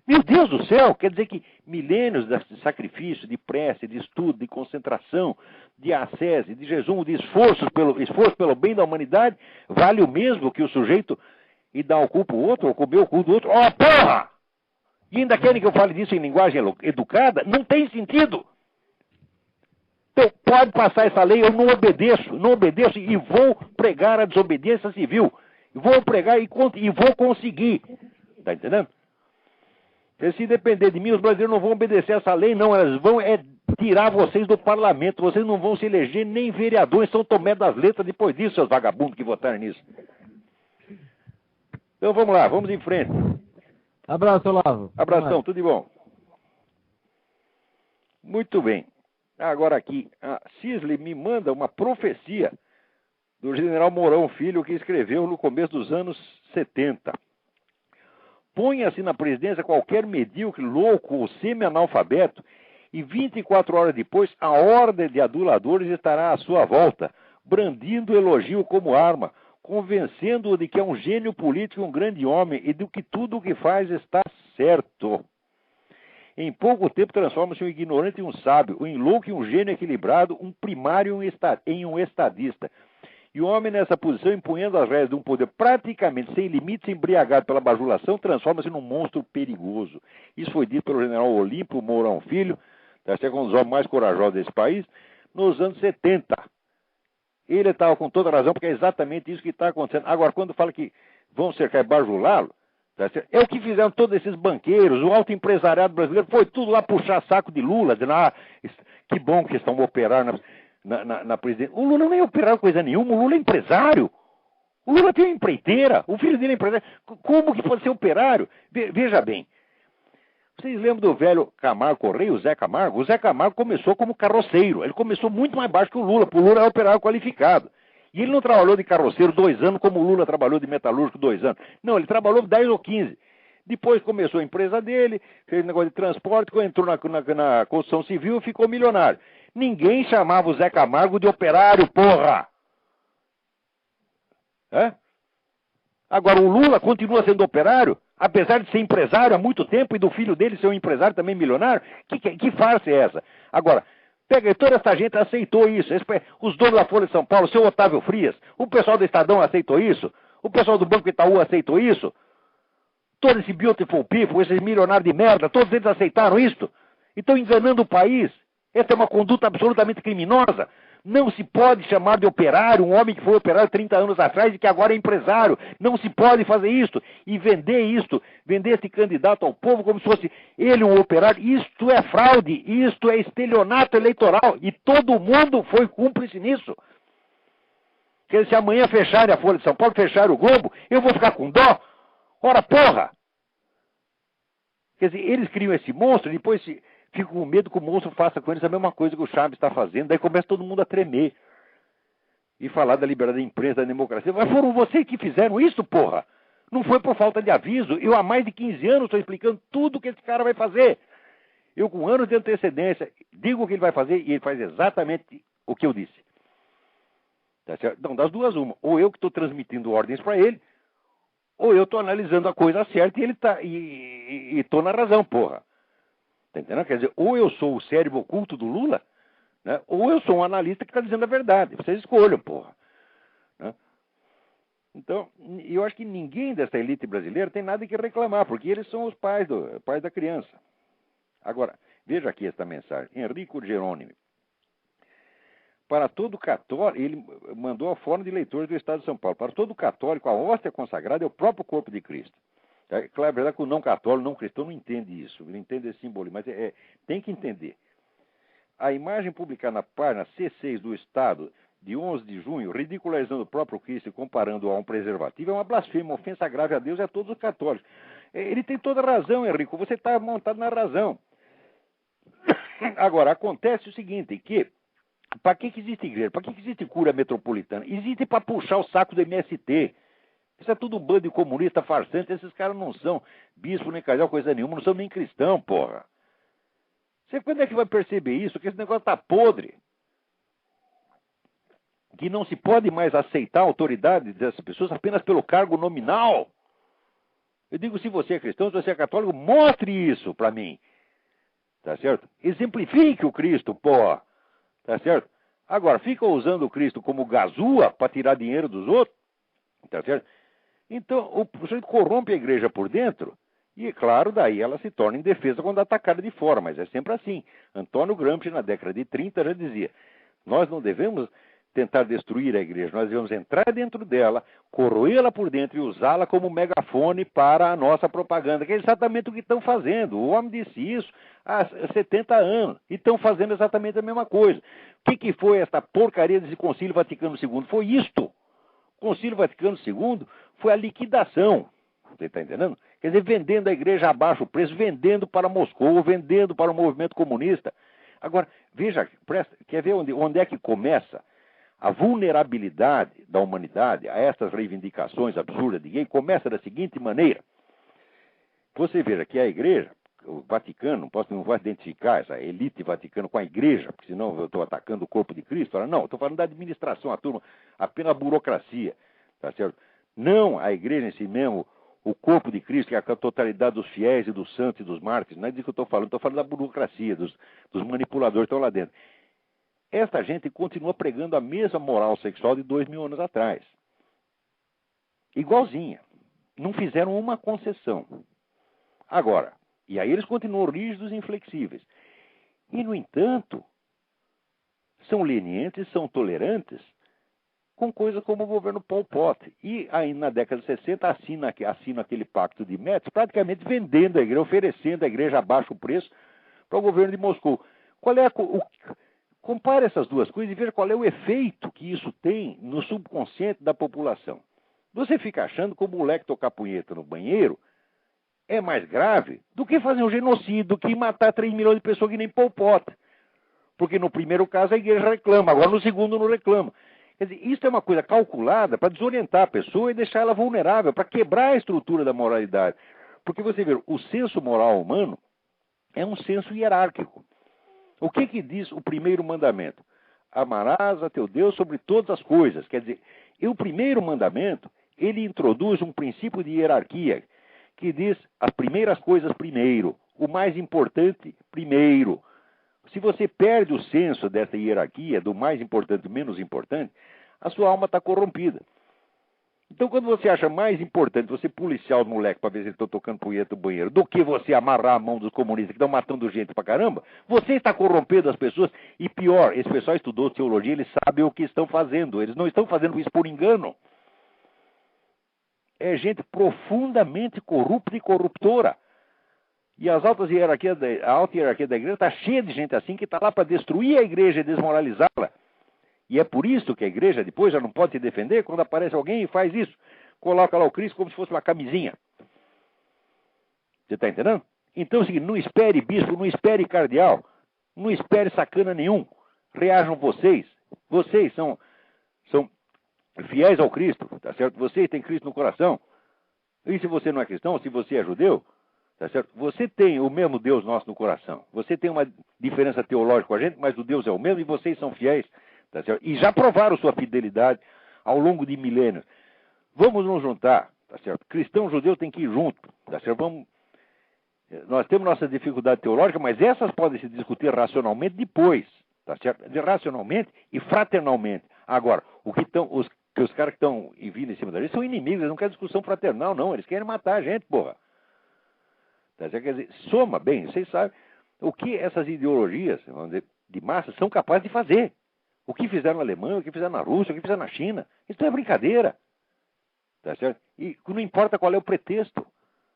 meu Deus do céu, quer dizer que milênios de sacrifício, de prece, de estudo, de concentração, de ascese, de jejum, de esforço pelo bem da humanidade, vale o mesmo que o sujeito ir dar o cu pro outro, ou comer o cu do outro? Ó, porra! E ainda querem que eu fale disso em linguagem educada? Não tem sentido. Então, pode passar essa lei, eu não obedeço e vou pregar a desobediência civil. Vou pregar e vou conseguir. Tá entendendo? Se depender de mim, os brasileiros não vão obedecer essa lei, não. Elas vão tirar vocês do parlamento. Vocês não vão se eleger nem vereador em São Tomé das Letras depois disso, seus vagabundos que votaram nisso. Então vamos lá, vamos em frente. Abraço, Olavo. Abração, tudo de bom. Muito bem. Agora aqui, a Cisley me manda uma profecia do general Mourão Filho que escreveu no começo dos anos 70. Ponha-se na presidência qualquer medíocre, louco ou semi-analfabeto e 24 horas depois a ordem de aduladores estará à sua volta, brandindo o elogio como arma, convencendo-o de que é um gênio político e um grande homem e de que tudo o que faz está certo. Em pouco tempo transforma-se um ignorante em um sábio, um louco em um gênio equilibrado, um primário em um estadista. E o homem nessa posição, empunhando as rédeas de um poder praticamente sem limites, embriagado pela bajulação, transforma-se num monstro perigoso. Isso foi dito pelo general Olímpio Mourão Filho, que é um dos homens mais corajosos desse país, nos anos 70. Ele estava com toda razão, porque é exatamente isso que está acontecendo. Agora, quando fala que vão cercar e bajulá-lo, é o que fizeram todos esses banqueiros, o alto empresariado brasileiro, foi tudo lá puxar saco de Lula, dizendo, que bom que estão operando na presidência. O Lula não é operário coisa nenhuma, o Lula é empresário. O Lula tem uma empreiteira, o filho dele é empresário. Como que pode ser operário? Veja bem, vocês lembram do velho Camargo Correia, o Zé Camargo? O Zé Camargo começou como carroceiro, ele começou muito mais baixo que o Lula, porque o Lula é operário qualificado. E ele não trabalhou de carroceiro 2 anos, como o Lula trabalhou de metalúrgico 2 anos. Não, ele trabalhou 10 ou 15. Depois começou a empresa dele, fez negócio de transporte, entrou na construção civil e ficou milionário. Ninguém chamava o Zé Camargo de operário, porra! Agora, o Lula continua sendo operário, apesar de ser empresário há muito tempo e do filho dele ser um empresário também milionário. Que farsa é essa? Agora, toda essa gente aceitou isso. Os donos da Folha de São Paulo, o seu Otávio Frias, o pessoal do Estadão aceitou isso, o pessoal do Banco Itaú aceitou isso, todo esse beautiful people, esses milionários de merda, todos eles aceitaram isso. E estão enganando o país. Essa é uma conduta absolutamente criminosa. Não se pode chamar de operário um homem que foi operário 30 anos atrás e que agora é empresário. Não se pode fazer isso e vender esse candidato ao povo como se fosse ele um operário. Isto é fraude, isto é estelionato eleitoral e todo mundo foi cúmplice nisso. Quer dizer, se amanhã fecharem a Folha de São Paulo, fecharem o Globo, eu vou ficar com dó? Ora, porra! Quer dizer, eles criam esse monstro e depois ficam com medo que o monstro faça com eles a mesma coisa que o Chaves está fazendo. Daí começa todo mundo a tremer. E falar da liberdade da imprensa, da democracia. Mas foram vocês que fizeram isso, porra! Não foi por falta de aviso. Eu há mais de 15 anos estou explicando tudo que esse cara vai fazer. Eu com anos de antecedência digo o que ele vai fazer e ele faz exatamente o que eu disse. Tá certo? Então, das duas uma. Ou eu que estou transmitindo ordens para ele, ou eu estou analisando a coisa certa e ele tá e estou na razão, porra. Tá entendendo? Quer dizer, ou eu sou o cérebro oculto do Lula, né? Ou eu sou um analista que está dizendo a verdade. Vocês escolham, porra. Né? Então, eu acho que ninguém dessa elite brasileira tem nada que reclamar, porque eles são os pais da criança. Agora, veja aqui esta mensagem. Enrico Jerônimo. para todo católico, ele mandou a Fórum de Leitores do Estado de São Paulo, para todo católico, a hóstia consagrada é o próprio corpo de Cristo. É claro, é verdade que o não católico, não cristão, não entende isso, ele entende esse símbolo, mas tem que entender. A imagem publicada na página C6 do Estado, de 11 de junho, ridicularizando o próprio Cristo e comparando-o a um preservativo, é uma blasfêmia, uma ofensa grave a Deus e a todos os católicos. Ele tem toda a razão, Henrico, você está montado na razão. Agora, acontece o seguinte, que para que existe igreja? Para que existe cura metropolitana? Existe para puxar o saco do MST. Isso é tudo um bando de comunista farsante. Esses caras não são bispo, nem cardeal, coisa nenhuma. Não são nem cristão, porra. Você quando é que vai perceber isso? Que esse negócio tá podre. Que não se pode mais aceitar a autoridade dessas pessoas apenas pelo cargo nominal. Eu digo, se você é cristão, se você é católico, mostre isso para mim. Tá certo? Exemplifique o Cristo, porra. Tá certo? Agora, fica usando o Cristo como gazua para tirar dinheiro dos outros. Tá certo? Então, o sujeito corrompe a igreja por dentro. E, claro, daí ela se torna indefesa quando atacada de fora. Mas é sempre assim. Antônio Gramsci, na década de 30, já dizia: nós não devemos tentar destruir a igreja. Nós devemos entrar dentro dela, corroê-la por dentro e usá-la como megafone para a nossa propaganda. Que é exatamente o que estão fazendo. O homem disse isso há 70 anos. E estão fazendo exatamente a mesma coisa. O que foi esta porcaria desse Concílio Vaticano II? Foi isto. O Concílio Vaticano II foi a liquidação. Você está entendendo? Quer dizer, vendendo a igreja a baixo preço, vendendo para Moscou, vendendo para o movimento comunista. Agora, veja, quer ver onde é que começa a vulnerabilidade da humanidade a essas reivindicações absurdas de gay? Começa da seguinte maneira. Você veja que a igreja, o Vaticano, não vou identificar essa elite vaticana com a igreja, porque senão eu estou atacando o corpo de Cristo. Não, eu estou falando da administração, a turma, apenas a burocracia. Tá certo? Não a igreja em si mesmo, o corpo de Cristo, que é a totalidade dos fiéis e dos santos e dos mártires. Não é disso que eu estou falando da burocracia, dos manipuladores que estão lá dentro. Esta gente continua pregando a mesma moral sexual de 2000 anos atrás. Igualzinha. Não fizeram uma concessão. Agora, e aí eles continuam rígidos e inflexíveis. E, no entanto, são lenientes, são tolerantes com coisas como o governo Pol Pot. E aí, na década de 60, assina aquele pacto de Metz, praticamente vendendo a igreja, oferecendo a igreja a baixo preço para o governo de Moscou. Compare essas duas coisas e veja qual é o efeito que isso tem no subconsciente da população. Você fica achando que o moleque tocar punheta no banheiro é mais grave do que fazer um genocídio, do que matar 3 milhões de pessoas que nem Pol Pot. Porque no primeiro caso a igreja reclama, agora no segundo não reclama. Quer dizer, isso é uma coisa calculada para desorientar a pessoa e deixar ela vulnerável, para quebrar a estrutura da moralidade. Porque você vê, o senso moral humano é um senso hierárquico. O que diz o primeiro mandamento? Amarás a teu Deus sobre todas as coisas. Quer dizer, o primeiro mandamento, ele introduz um princípio de hierarquia, que diz as primeiras coisas primeiro, o mais importante primeiro. Se você perde o senso dessa hierarquia, do mais importante e menos importante, a sua alma está corrompida. Então, quando você acha mais importante você policiar os moleques para ver se eles estão tocando punheta no banheiro, do que você amarrar a mão dos comunistas que estão matando gente pra caramba, você está corrompendo as pessoas. E pior, esse pessoal estudou teologia, eles sabem o que estão fazendo. Eles não estão fazendo isso por engano. É gente profundamente corrupta e corruptora. E a alta hierarquia da igreja está cheia de gente assim que está lá para destruir a igreja e desmoralizá-la. E é por isso que a igreja depois já não pode se defender quando aparece alguém e faz isso. Coloca lá o Cristo como se fosse uma camisinha. Você está entendendo? Então é o seguinte, não espere bispo, não espere cardeal, não espere sacana nenhum. Reajam vocês. Vocês são fiéis ao Cristo, tá certo? Vocês têm Cristo no coração. E se você não é cristão, se você é judeu, tá certo? Você tem o mesmo Deus nosso no coração. Você tem uma diferença teológica com a gente, mas o Deus é o mesmo e vocês são fiéis, tá certo? E já provaram sua fidelidade ao longo de milênios. Vamos nos juntar, tá certo? Cristão e judeu tem que ir junto, tá certo? Nós temos nossa dificuldade teológica, mas essas podem se discutir racionalmente depois, tá certo? Racionalmente e fraternalmente. Agora, os caras que estão vindo em cima da gente são inimigos, eles não querem discussão fraternal, não. Eles querem matar a gente, porra. Tá certo? Quer dizer, soma bem, vocês sabem o que essas ideologias, vamos dizer, de massa são capazes de fazer. O que fizeram na Alemanha, o que fizeram na Rússia, o que fizeram na China. Isso não é brincadeira. Tá certo? E não importa qual é o pretexto.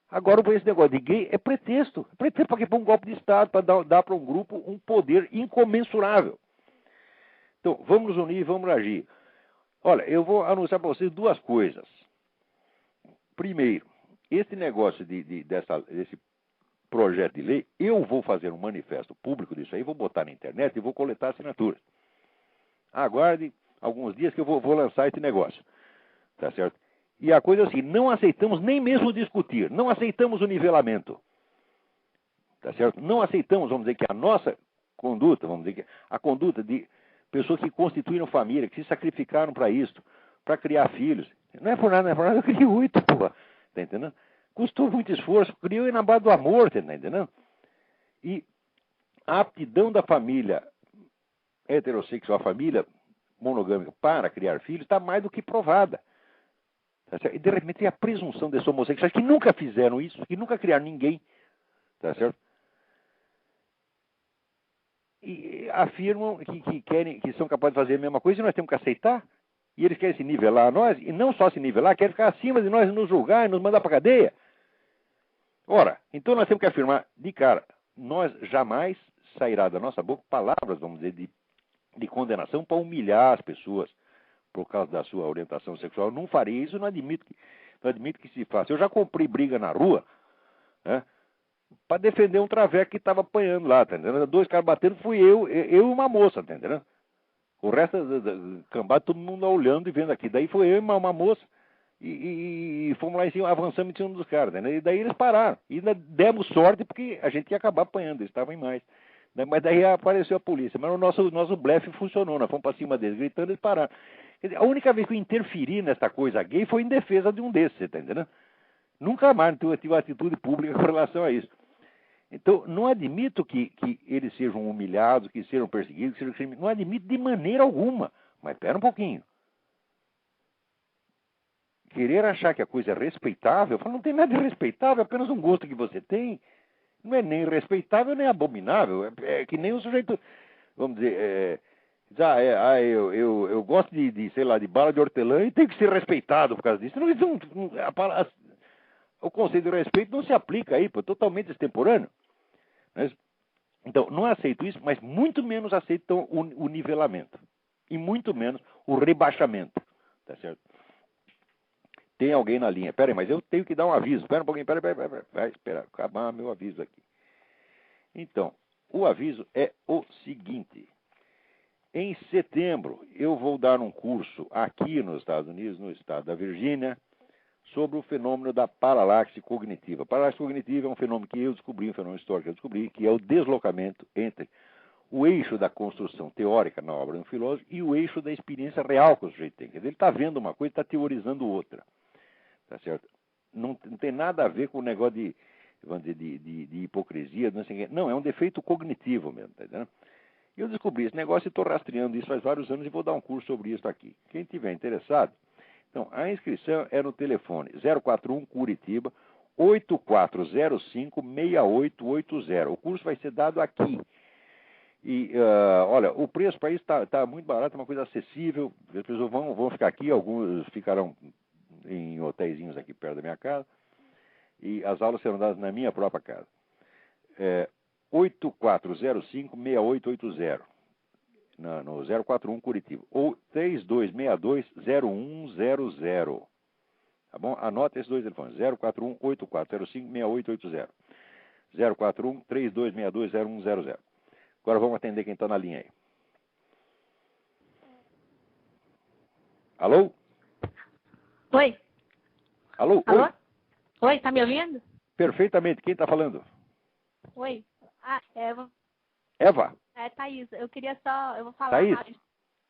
Agora, esse negócio de gay é pretexto. É pretexto para que um golpe de Estado, para dar para um grupo um poder incomensurável. Então, vamos nos unir, vamos agir. Olha, eu vou anunciar para vocês duas coisas. Primeiro, esse negócio desse projeto de lei, eu vou fazer um manifesto público disso aí, vou botar na internet e vou coletar assinaturas. Aguarde alguns dias que eu vou lançar esse negócio. Tá certo? E a coisa é assim, não aceitamos nem mesmo discutir, não aceitamos o nivelamento. Tá certo? Não aceitamos, vamos dizer, que a nossa conduta, vamos dizer, que a conduta de pessoas que constituíram família, que se sacrificaram para isso, para criar filhos. Não é por nada, eu criei 8, porra. Tá entendendo? Custou muito esforço, criou na base do amor, tá entendendo? E a aptidão da família heterossexual, a família monogâmica para criar filhos, está mais do que provada. Tá certo? E de repente tem a presunção desses homossexuais que nunca fizeram isso, que nunca criaram ninguém. Tá certo? E afirmam que querem, que são capazes de fazer a mesma coisa e nós temos que aceitar. E eles querem se nivelar a nós, e não só se nivelar, querem ficar acima de nós, nos julgar e nos mandar para a cadeia. Ora, então nós temos que afirmar de cara, nós jamais sairá da nossa boca palavras, vamos dizer, de condenação para humilhar as pessoas por causa da sua orientação sexual. Eu não farei isso, não admito que se faça. Eu já comprei briga na rua, né, para defender um traveco que estava apanhando lá, tá entendendo? 2 caras batendo, fui eu e uma moça, tá entendendo? O resto da cambada, todo mundo olhando e vendo aqui. Daí foi eu e uma moça e fomos lá em cima, avançamos em cima dos caras, tá, né? E daí eles pararam. E ainda demos sorte porque a gente ia acabar apanhando, eles estavam em mais. Mas daí apareceu a polícia. Mas o nosso blefe funcionou, nós fomos para cima deles, gritando, eles pararam. Quer dizer, a única vez que eu interferi nessa coisa gay foi em defesa de um desses, você tá entendendo? Nunca mais eu tive atitude pública com relação a isso. Então, não admito que eles sejam humilhados, que sejam perseguidos, que sejam criminosos. Não admito de maneira alguma. Mas espera um pouquinho. Querer achar que a coisa é respeitável, eu falo, não tem nada de respeitável, é apenas um gosto que você tem. Não é nem respeitável, nem abominável. É que nem o sujeito, vamos dizer, eu gosto sei lá, de bala de hortelã e tenho que ser respeitado por causa disso. O conceito de respeito não se aplica aí, pô, totalmente extemporâneo. Então, não aceito isso, mas muito menos aceito o nivelamento. E muito menos o rebaixamento. Tá certo? Tem alguém na linha. Pera aí, mas eu tenho que dar um aviso. Espera um pouquinho, pera. Vai esperar, acabar meu aviso aqui. Então, o aviso é o seguinte. Em setembro, eu vou dar um curso aqui nos Estados Unidos, no estado da Virgínia, sobre o fenômeno da paralaxe cognitiva. A paralaxe cognitiva é um fenômeno que eu descobri, um fenômeno histórico que eu descobri, que é o deslocamento entre o eixo da construção teórica na obra de um filósofo e o eixo da experiência real que o sujeito tem. Quer dizer, ele está vendo uma coisa e está teorizando outra. Tá certo? Não tem nada a ver com o negócio de hipocrisia, não sei o quê. Não, é um defeito cognitivo mesmo. Tá entendendo? Eu descobri esse negócio e estou rastreando isso faz vários anos e vou dar um curso sobre isso aqui. Quem tiver interessado, então, a inscrição é no telefone 041 Curitiba 8405-6880. O curso vai ser dado aqui. E, olha, o preço para isso está muito barato, é uma coisa acessível. As pessoas vão ficar aqui, alguns ficarão em hotéisinhos aqui perto da minha casa. E as aulas serão dadas na minha própria casa. 8405-6880. No 041 Curitiba, ou 3262-0100. Tá bom? Anota esses dois telefones, 041-8405-6880. 041-3262-0100. Agora vamos atender quem está na linha aí. Alô? Oi. Alô? Alô? Oi? Oi, tá me ouvindo? Perfeitamente. Quem está falando? Oi. Eva. Eva? Thaís, eu queria só... Eu vou falar Thaís? rápido.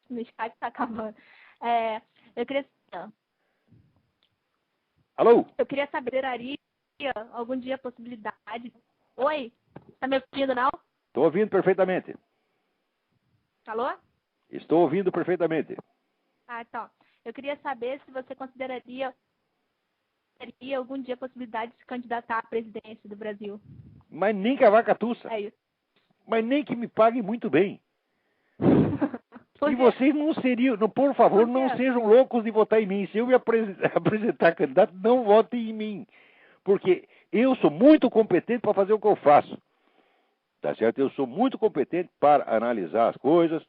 No Skype tá acabando. Eu queria... Alô? Eu queria saber, Ari, algum dia a possibilidade... Oi? Tá me ouvindo, não? Estou ouvindo perfeitamente. Alô? Estou ouvindo perfeitamente. Então. Eu queria saber se você consideraria algum dia a possibilidade de se candidatar à presidência do Brasil. Mas nem que a vaca tussa. É isso. Mas nem que me pague muito bem. Por E quê? vocês não seriam, por favor, Por quê? não sejam loucos de votar em mim. Se eu me apresentar candidato, não votem em mim. Porque eu sou muito competente para fazer o que eu faço. Tá certo? Eu sou muito competente para analisar as coisas,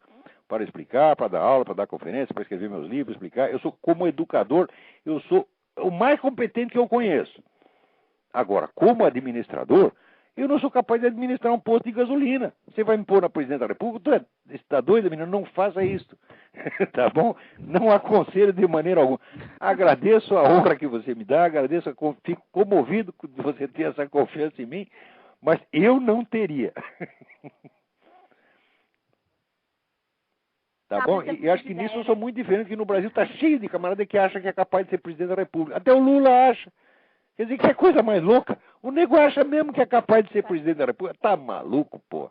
para explicar, para dar aula, para dar conferência, para escrever meus livros, explicar. Eu sou, como educador, eu sou o mais competente que eu conheço. Agora, como administrador, eu não sou capaz de administrar um posto de gasolina. Você vai me pôr na presidente da República? Você está doida, menina? Não faça isso. Tá bom? Não aconselho de maneira alguma. Agradeço a honra que você me dá, fico comovido de você ter essa confiança em mim, mas eu não teria. Tá bom? E acho que nisso eu sou muito diferente, que no Brasil está cheio de camarada que acha que é capaz de ser presidente da República. Até o Lula acha. Quer dizer, que é coisa mais louca. O nego acha mesmo que é capaz de ser presidente da República. Tá maluco, pô.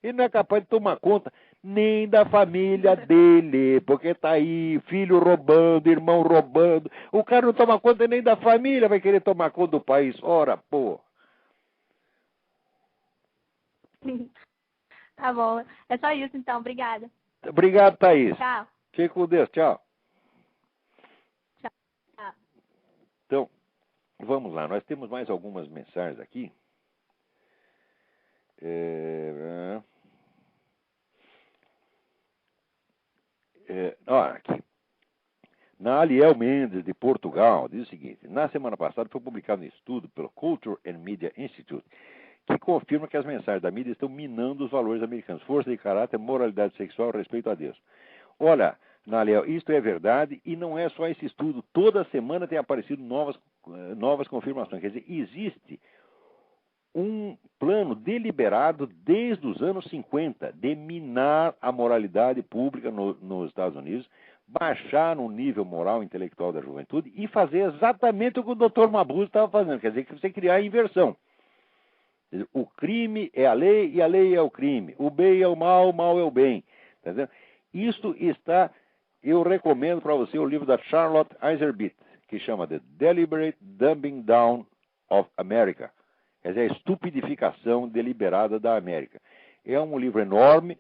Ele não é capaz de tomar conta nem da família dele, porque tá aí, filho roubando, irmão roubando. O cara não toma conta nem da família, vai querer tomar conta do país. Ora, pô. Tá bom. É só isso, então. Obrigada. Obrigado, Thaís. Tchau. Fique com Deus. Tchau. Tchau. Então, vamos lá. Nós temos mais algumas mensagens aqui. Aqui. Na Aliel Mendes, de Portugal, diz o seguinte: na semana passada foi publicado um estudo pelo Culture and Media Institute que confirma que as mensagens da mídia estão minando os valores americanos, força de caráter, moralidade sexual, respeito a Deus. Olha, Naliel, isto é verdade e não é só esse estudo. Toda semana tem aparecido novas confirmações. Quer dizer, existe um plano deliberado desde os anos 50 de minar a moralidade pública nos Estados Unidos, baixar no nível moral e intelectual da juventude e fazer exatamente o que o Dr. Mabuse estava fazendo. Quer dizer, que você criar a inversão. O crime é a lei e a lei é o crime. O bem é o mal é o bem. Tá vendo? Isto está, eu recomendo para você o livro da Charlotte Iserbyt, que chama The Deliberate Dumbing Down of America. Quer dizer, a estupidificação deliberada da América. É um livro enorme,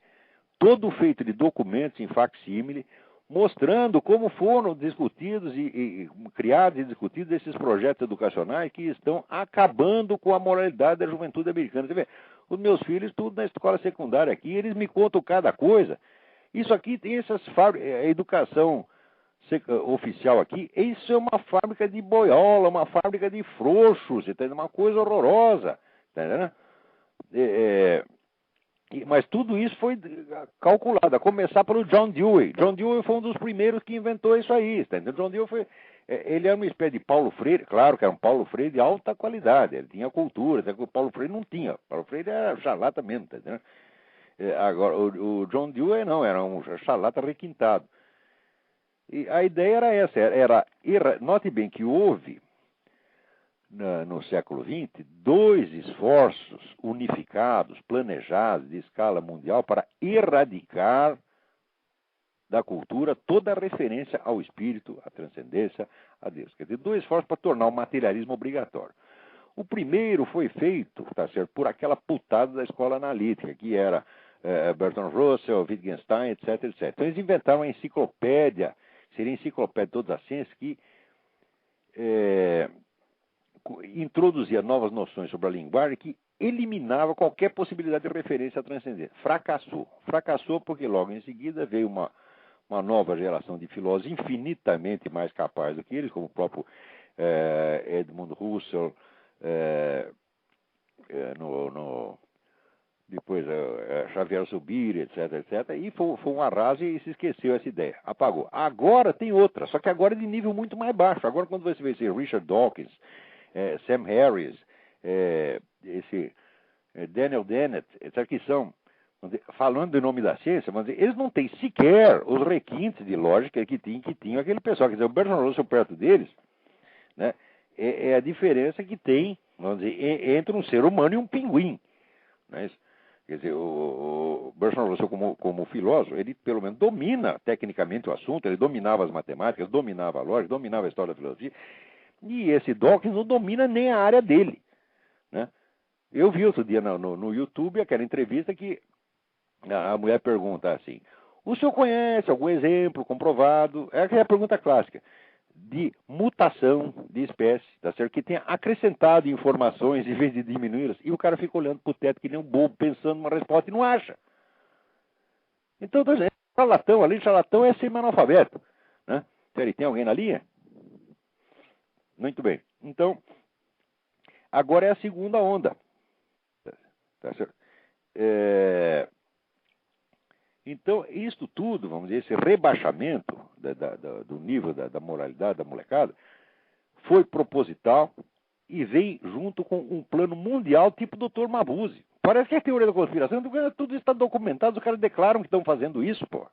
todo feito de documentos em facsímile, mostrando como foram discutidos e criados e discutidos esses projetos educacionais que estão acabando com a moralidade da juventude americana. Você vê, os meus filhos, tudo na escola secundária aqui, eles me contam cada coisa. Isso aqui tem essas fábricas, a educação oficial aqui, isso é uma fábrica de boiola, uma fábrica de frouxos, entendeu? Uma coisa horrorosa, entendeu? Mas tudo isso foi calculado, a começar pelo John Dewey. John Dewey foi um dos primeiros que inventou isso aí, entendeu? John Dewey ele era uma espécie de Paulo Freire, claro que era um Paulo Freire de alta qualidade, ele tinha cultura, até que o Paulo Freire não tinha. O Paulo Freire era charlata mesmo, entendeu? Agora, o John Dewey não, era um charlata requintado. E a ideia era essa, note bem que houve, no século XX, 2 esforços unificados, planejados, de escala mundial, para erradicar da cultura toda a referência ao espírito, à transcendência, a Deus. Quer dizer, 2 esforços para tornar o materialismo obrigatório. O primeiro foi feito, tá certo, por aquela putada da escola analítica, que era Bertrand Russell, Wittgenstein, etc, etc. Então eles inventaram a enciclopédia, seria a enciclopédia de todas as ciências, que introduzia novas noções sobre a linguagem que eliminava qualquer possibilidade de referência à transcendência. Fracassou porque logo em seguida veio uma nova geração de filósofos infinitamente mais capazes do que eles, como o próprio Edmund Husserl, depois Xavier Zubiri, etc, etc, e foi um arraso e se esqueceu essa ideia, apagou. Agora tem outra, só que agora é de nível muito mais baixo. Agora quando você vê esse Richard Dawkins, Sam Harris, esse Daniel Dennett, etc, que são, falando em nome da ciência, vamos dizer, eles não têm sequer os requintes de lógica que tinha aquele pessoal. Quer dizer, o Bertrand Russell perto deles, né, é a diferença que tem, vamos dizer, entre um ser humano e um pinguim. Não é isso? Quer dizer, o Bertrand Russell, como filósofo, ele pelo menos domina tecnicamente o assunto, ele dominava as matemáticas, dominava a lógica, dominava a história da filosofia, e esse Dawkins não domina nem a área dele, né? Eu vi outro dia no YouTube aquela entrevista que a mulher pergunta assim: O senhor conhece algum exemplo comprovado? É a pergunta clássica de mutação de espécie, tá certo? Que tenha acrescentado informações em vez de diminuí-las. E o cara fica olhando pro teto que nem um bobo, pensando numa resposta e não acha. Então, charlatão é semi-analfabeto, né? Sério, tem alguém na linha? Muito bem. Então, agora é a segunda onda. Tá certo? Então, isto tudo, vamos dizer, esse rebaixamento do nível da moralidade da molecada, foi proposital e vem junto com um plano mundial tipo Dr. Mabuse. Parece que é teoria da conspiração, tudo está documentado, os caras declaram que estão fazendo isso, pô.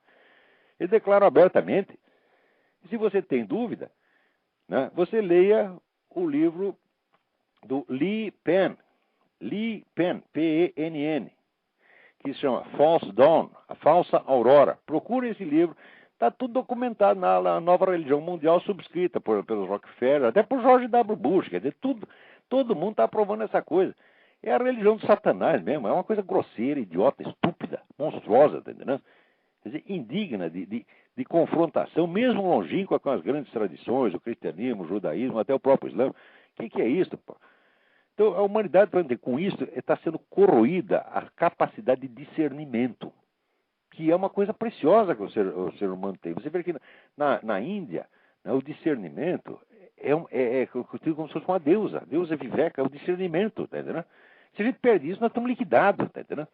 Eles declaram abertamente. E se você tem dúvida, né, você leia o livro do Lee Penn, Penn, que se chama False Dawn, a Falsa Aurora. Procure esse livro, está tudo documentado na nova religião mundial subscrita pelos Rockefeller, até por George W. Bush, quer dizer, todo mundo está aprovando essa coisa. É a religião do Satanás mesmo, é uma coisa grosseira, idiota, estúpida, monstruosa, tá entendendo? Quer dizer, indigna de confrontação, mesmo longínqua com as grandes tradições, o cristianismo, o judaísmo, até o próprio Islã. O que é isso, pô? Então, a humanidade, com isso, está sendo corroída a capacidade de discernimento, que é uma coisa preciosa que o ser humano tem. Você vê que na Índia, né, o discernimento é como se fosse uma deusa. A deusa viveca, é o discernimento, tá entendendo? Se a gente perde isso, nós estamos liquidados, tá entendendo?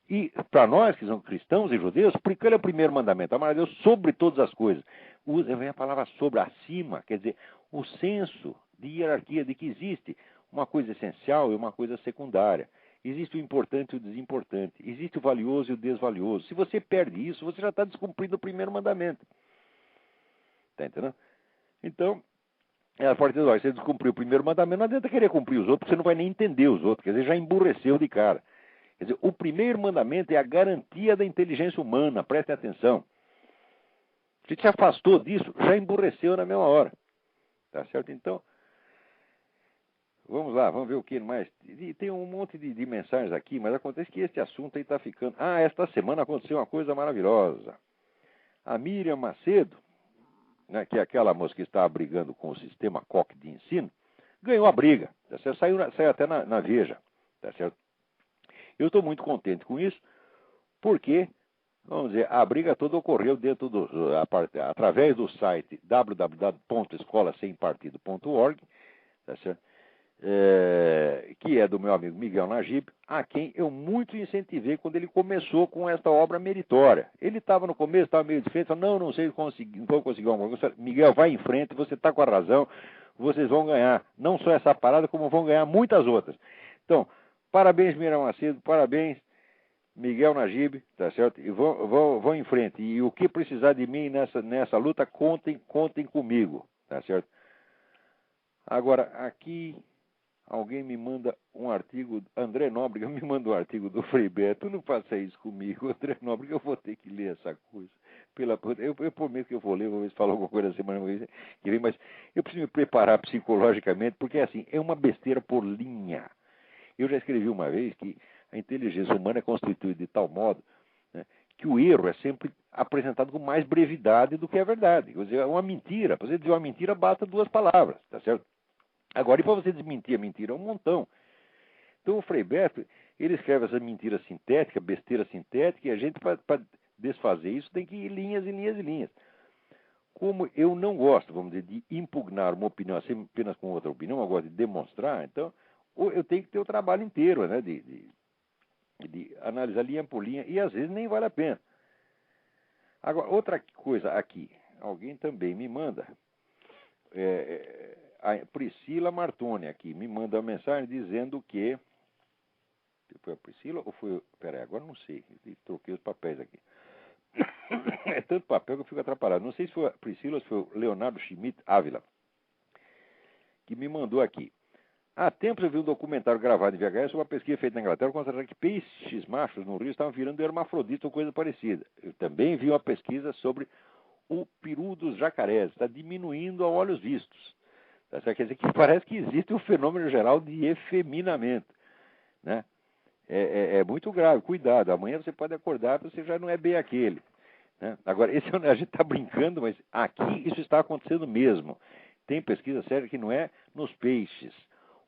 E para nós, que somos cristãos e judeus, porque ele é o primeiro mandamento, amar a Deus sobre todas as coisas. Vem a palavra sobre, acima, quer dizer, o senso de hierarquia, de que existe uma coisa essencial e uma coisa secundária. Existe o importante e o desimportante. Existe o valioso e o desvalioso. Se você perde isso, você já está descumprindo o primeiro mandamento. Está entendendo? Então, a partir de agora, você descumpriu o primeiro mandamento, não adianta querer cumprir os outros, porque você não vai nem entender os outros. Quer dizer, já emburreceu de cara. Quer dizer, o primeiro mandamento é a garantia da inteligência humana. Prestem atenção. Se se afastou disso, já emburreceu na mesma hora. Tá certo? Então, vamos lá, vamos ver o que mais. E tem um monte de mensagens aqui, mas acontece que este assunto aí está ficando... esta semana aconteceu uma coisa maravilhosa. A Miriam Macedo, né, que é aquela moça que está brigando com o sistema Koch de ensino, ganhou a briga. Tá certo? Saiu até na Veja. Tá certo? Eu estou muito contente com isso, porque, vamos dizer, a briga toda ocorreu através do site www.escolasempartido.org, tá certo? Que é do meu amigo Miguel Najib, a quem eu muito incentivei quando ele começou com esta obra meritória. Ele estava no começo, estava meio diferente, falou, não sei não vou conseguir uma coisa. Miguel, vai em frente, você está com a razão, vocês vão ganhar, não só essa parada, como vão ganhar muitas outras. Então, parabéns, Miriam Macedo, parabéns, Miguel Najib, tá certo? E vão em frente. E o que precisar de mim nessa luta, contem comigo, tá certo? Agora, aqui, alguém me manda um artigo, André Nóbrega me manda um artigo do Frei Beto, não faça isso comigo, André Nóbrega, eu vou ter que ler essa coisa. Eu prometo que eu vou ler, vou ver se falo alguma coisa da semana que vem, mas eu preciso me preparar psicologicamente, porque assim, é uma besteira por linha. Eu já escrevi uma vez que a inteligência humana é constituída de tal modo, né, que o erro é sempre apresentado com mais brevidade do que a verdade. Quer dizer, é uma mentira. Para você dizer uma mentira, basta 2 palavras, tá certo? Agora, e para você desmentir a mentira? É um montão. Então, o Frei Beto, ele escreve essa mentira sintética, besteira sintética, e a gente, para desfazer isso, tem que ir linhas e linhas e linhas. Como eu não gosto, vamos dizer, de impugnar uma opinião apenas com outra opinião, eu gosto de demonstrar, então, eu tenho que ter o trabalho inteiro, né, de analisar linha por linha, e às vezes nem vale a pena. Agora, outra coisa aqui, alguém também me manda, a Priscila Martoni aqui, me manda uma mensagem dizendo que... Foi a Priscila ou foi... Peraí, agora não sei, troquei os papéis aqui. É tanto papel que eu fico atrapalhado. Não sei se foi a Priscila ou se foi o Leonardo Schmidt Ávila, que me mandou aqui. Há tempos eu vi um documentário gravado em VHS sobre uma pesquisa feita na Inglaterra constatando que peixes machos no rio estavam virando hermafroditas ou coisa parecida. Eu também vi uma pesquisa sobre o peru dos jacarés. Está diminuindo a olhos vistos. Quer dizer que parece que existe um fenômeno geral de efeminamento, né? É muito grave. Cuidado. Amanhã você pode acordar e você já não é bem aquele. Né? Agora, a gente está brincando, mas aqui isso está acontecendo mesmo. Tem pesquisa séria que não é nos peixes.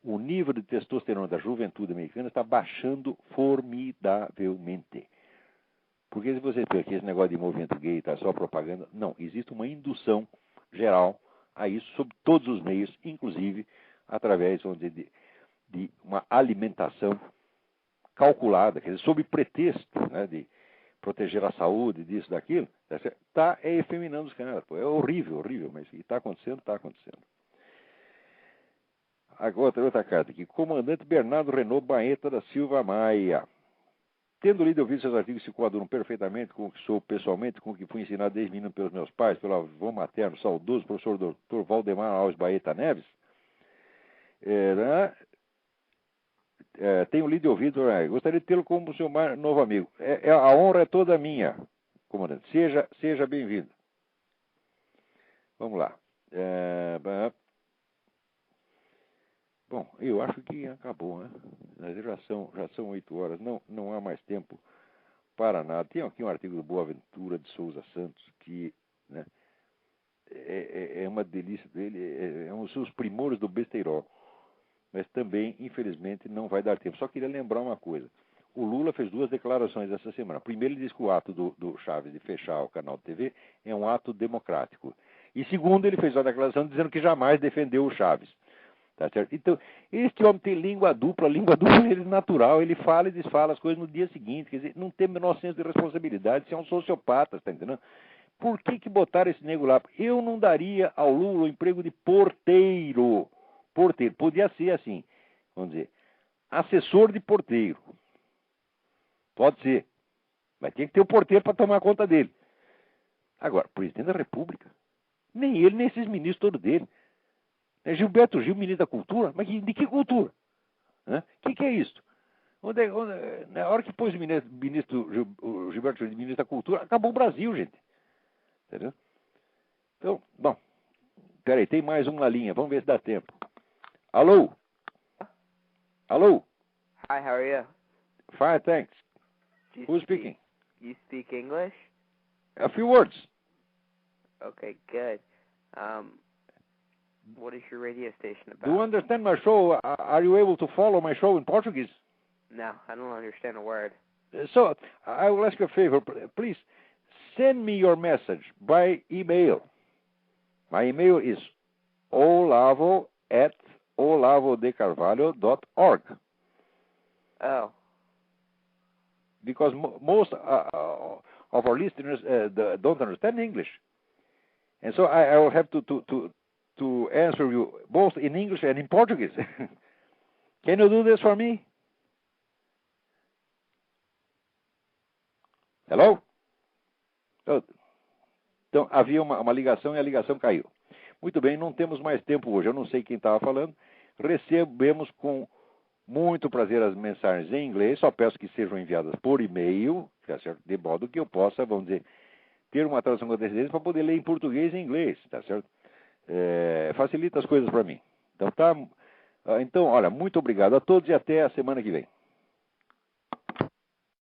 O nível de testosterona da juventude americana está baixando formidavelmente. Porque se você vê que esse negócio de movimento gay está só propaganda, não, existe uma indução geral a isso sob todos os meios, inclusive através, vamos dizer, de uma alimentação calculada, quer dizer, sob pretexto, né, de proteger a saúde, disso, daquilo, está efeminando os caras. É horrível, horrível, mas está acontecendo, está acontecendo. Agora, outra carta aqui. Comandante Bernardo Renault Baeta da Silva Maia. Tendo lido e ouvido seus artigos que se coadunam perfeitamente com o que sou pessoalmente, com o que fui ensinado desde menino pelos meus pais, pelo avô materno, saudoso professor Dr. Valdemar Alves Baeta Neves, tenho lido e ouvido, gostaria de tê-lo como seu mais novo amigo. A honra é toda minha, comandante. Seja bem-vindo. Vamos lá. Bom, eu acho que acabou, né? Já são 8 horas, não há mais tempo para nada. Tem aqui um artigo do Boaventura de Souza Santos que, né, é uma delícia dele, é um dos primores do besteirol. Mas também, infelizmente, não vai dar tempo. Só queria lembrar uma coisa. O Lula fez 2 declarações essa semana. Primeiro, ele disse que o ato do Chaves de fechar o canal de TV é um ato democrático. E segundo, ele fez uma declaração dizendo que jamais defendeu o Chaves. Tá certo? Então, este homem tem língua dupla ele é natural, ele fala e desfala as coisas no dia seguinte, quer dizer, não tem o menor senso de responsabilidade, você é um sociopata, tá entendendo? Por que botaram esse nego lá? Eu não daria ao Lula o emprego de porteiro. Porteiro, podia ser assim, vamos dizer, assessor de porteiro. Pode ser, mas tem que ter o porteiro para tomar conta dele. Agora, presidente da República, nem ele, nem esses ministros todos dele. Gilberto Gil, ministro da Cultura? Mas de que cultura? O que é isso? Na hora que pôs o Gilberto Gil, ministro da Cultura, acabou o Brasil, gente. Entendeu? Então, bom, peraí, tem mais uma linha, vamos ver se dá tempo. Alô? Alô? Hi, how are you? Fine, thanks. Who's speaking? You speak English? A few words. Okay, good. What is your radio station about? Do you understand my show? Are you able to follow my show in Portuguese? No, I don't understand a word. So, I will ask you a favor. Please, send me your message by email. My email is olavo@olavodecarvalho.org. Oh. Because most of our listeners don't understand English. And so I will have to answer you both in English and in Portuguese. Can you do this for me? Hello? Então, havia uma ligação e a ligação caiu. Muito bem, não temos mais tempo hoje. Eu não sei quem estava falando. Recebemos com muito prazer as mensagens em inglês. Só peço que sejam enviadas por e-mail, tá certo? De modo que eu possa, vamos dizer, ter uma tradução com antecedência para poder ler em português e em inglês, tá certo? Facilita as coisas para mim. Então, olha, muito obrigado a todos e até a semana que vem.